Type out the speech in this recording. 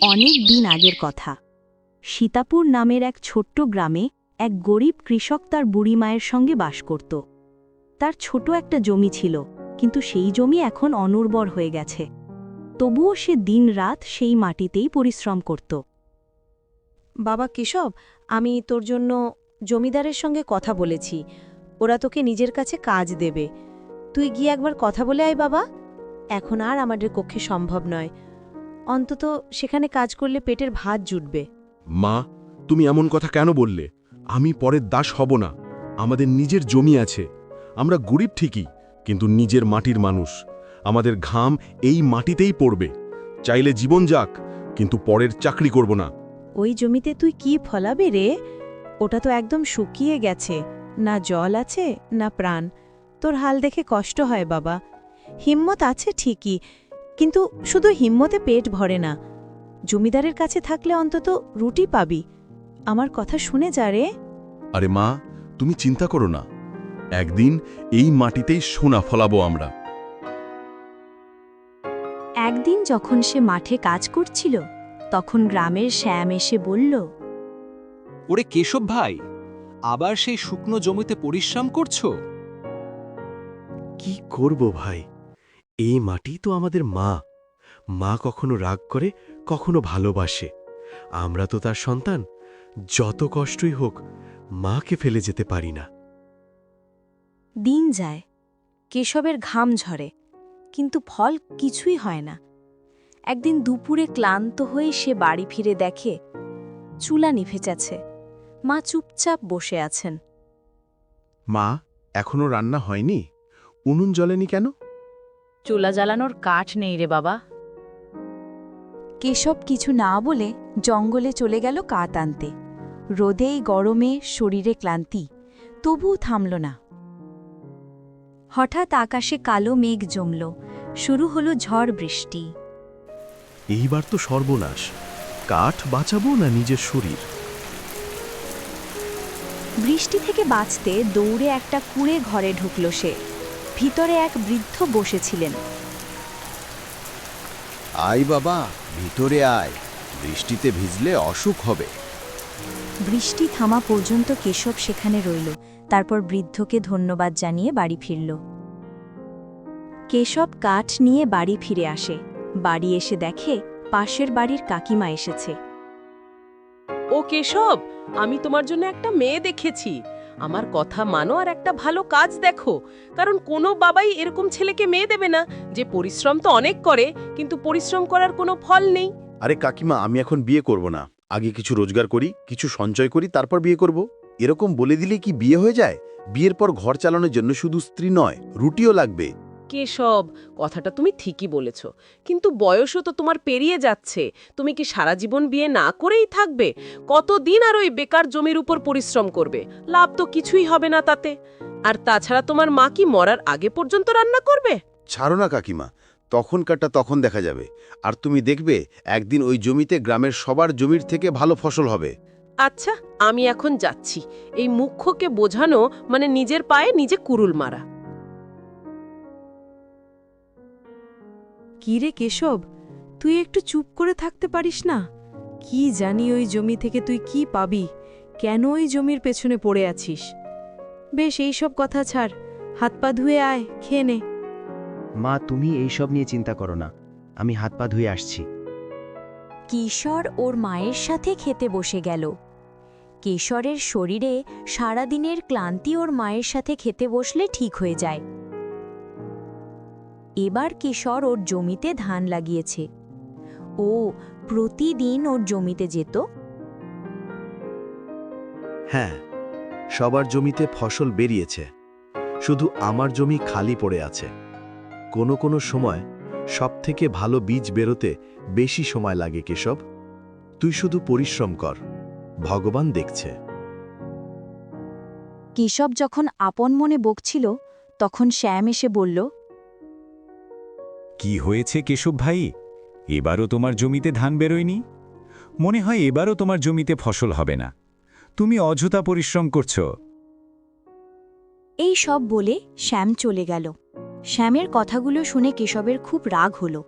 অনেক দিন আগের কথা। সীতাপুর নামের এক ছোট্ট গ্রামে এক গরিব কৃষক তার বুড়ি মায়ের সঙ্গে বাস করত। তার ছোট একটা জমি ছিল, কিন্তু সেই জমি এখন অনুর্বর হয়ে গেছে। তবুও সে দিনরাত সেই মাটিতেই পরিশ্রম করত। বাবা কেশব, আমি তোর জন্য জমিদারের সঙ্গে কথা বলেছি। ওরা তোকে নিজের কাছে কাজ দেবে। তুই গিয়ে একবার কথা বলে আয় বাবা। এখন আর আমাদের পক্ষে সম্ভব নয়, অন্তত সেখানে কাজ করলে পেটের ভাত জুটবে। মা, তুমি এমন কথা কেন বললে? আমি পরের দাস হব না। আমাদের নিজের জমি আছে। আমরা গরিব ঠিকই, কিন্তু নিজের মাটির মানুষ। আমাদের ঘাম এই মাটিতেই পড়বে। চাইলে জীবন যাক, কিন্তু পরের চাকরি করব না। ওই জমিতে তুই কি ফলাবে রে? ওটা তো একদম শুকিয়ে গেছে, না জল আছে না প্রাণ। তোর হাল দেখে কষ্ট হয় বাবা। হিম্মত আছে ঠিকই, কিন্তু শুধু হিম্মতে পেট ভরে না। জমিদারের কাছে থাকলে অন্তত রুটি পাবি। আমার কথা শুনে যা রে। আরে মা, তুমি চিন্তা করো না। একদিন এই মাটিতেই সোনা ফলাবো আমরা। একদিন যখন সে মাঠে কাজ করছিল, তখন গ্রামের শ্যাম এসে বলল, ওরে কেশব ভাই, আবার সেই শুকনো জমিতে পরিশ্রম করছো? কি করব ভাই, এই মাটি তো আমাদের মা। মা কখনো রাগ করে, কখনো ভালোবাসে। আমরা তো তার সন্তান। যত কষ্টই হোক, মাকে ফেলে যেতে পারি না। দিন যায়, কেশবের ঘাম ঝরে, কিন্তু ফল কিছুই হয় না। একদিন দুপুরে ক্লান্ত হয়ে সে বাড়ি ফিরে দেখে চুলা নিভে গেছে। মা চুপচাপ বসে আছেন। মা, এখনো রান্না হয়নি? উনুন জ্বলেনি কেন? চুলা জ্বালানোর কাঠ নেই রে বাবা। কেশব কিছু না বলে জঙ্গলে চলে গেল কাঠ আনতে। রোদেই গরমে শরীরে ক্লান্তি, তবুও থামল না। হঠাৎ আকাশে কালো মেঘ জমল, শুরু হলো ঝড় বৃষ্টি। এইবার তো সর্বনাশ। কাঠ বাঁচাবো না নিজের শরীর? বৃষ্টি থেকে বাঁচতে দৌড়ে একটা কুঁড়ে ঘরে ঢুকল সে। ভিতরে এক বৃদ্ধ বসেছিলেন। আয় বাবা, ভিতরে আয়। বৃষ্টিতে ভিজলে অসুখ হবে। বৃষ্টি থামা পর্যন্ত কেশব সেখানে রইল, তারপর বৃদ্ধকে ধন্যবাদ জানিয়ে বাড়ি ফিরল। কেশব কাঠ নিয়ে বাড়ি ফিরে আসে। বাড়ি এসে দেখে পাশের বাড়ির কাকিমা এসেছে। ও কেশব, আমি তোমার জন্য একটা মেয়ে দেখেছি। আমার কথা মানো আর একটা ভালো কাজ দেখো, কারণ কোনো বাবাই এরকম ছেলেকে মেয়ে দেবে না যে পরিশ্রম তো অনেক করে, কিন্তু পরিশ্রম করার কোনো ফল নেই। আরে কাকিমা, আমি এখন বিয়ে করব না। আগে কিছু রোজগার করি, কিছু সঞ্চয় করি, তারপর বিয়ে করব। এরকম বলে দিলে কি বিয়ে হয়ে যায়? বিয়ের পর ঘর চালানোর জন্য শুধু স্ত্রী নয়, রুটিও লাগবে। কেশব, কথাটা তুমি ঠিকই বলেছ, কিন্তু বয়সও তো তোমার পেরিয়ে যাচ্ছে। তুমি কি সারা জীবন বিয়ে না করেই থাকবে? কতদিন আর ওই বেকার জমির উপর পরিশ্রম করবে? লাভ তো কিছুই হবে না তাতে। আর তাছাড়া তোমার মা কি মরার আগে পর্যন্ত রান্না করবে? ছাড়ো না কাকিমা, তখনকারটা তখন দেখা যাবে। আর তুমি দেখবে একদিন ওই জমিতে গ্রামের সবার জমির থেকে ভালো ফসল হবে। আচ্ছা, আমি এখন যাচ্ছি। এই মুখ্যকে বোঝানো মানে নিজের পায়ে নিজে কুরুল মারা। কি রে কেশব, তুই একটু চুপ করে থাকতে পারিস না? কি জানি ওই জমি থেকে তুই কি পাবি, কেন ওই জমির পেছনে পড়ে আছিস? বেশ, এইসব কথা ছাড়, হাত পা ধুয়ে আয়, খেয়ে নে। মা, তুমি এইসব নিয়ে চিন্তা করো না, আমি হাত পা ধুয়ে আসছি। কিশোর ওর মায়ের সাথে খেতে বসে গেল। কেশরের শরীরে সারাদিনের ক্লান্তি ওর মায়ের সাথে খেতে বসলে ঠিক হয়ে যায়। এবার কিশোর ওর জমিতে ধান লাগিয়েছে। ও প্রতিদিন ওর জমিতে যেত। হ্যাঁ, সবার জমিতে ফসল বেরিয়েছে, শুধু আমার জমি খালি পড়ে আছে। কোনো কোনো সময় সবথেকে ভালো বীজ বেরোতে বেশি সময় লাগে কেশব। তুই শুধু পরিশ্রম কর, ভগবান দেখছে। কেশব যখন আপন মনে বকছিল, তখন শ্যাম এসে বলল, কি হয়েছে কেশব ভাই? এবারও তোমার জমিতে ধান বেরোয়নি? মনে হয় এবারও তোমার জমিতে ফসল হবে না। তুমি অযথা পরিশ্রম করছো। এই সব বলে শ্যাম চলে গেল। শ্যামের কথাগুলো শুনে কেশবের খুব রাগ হলো।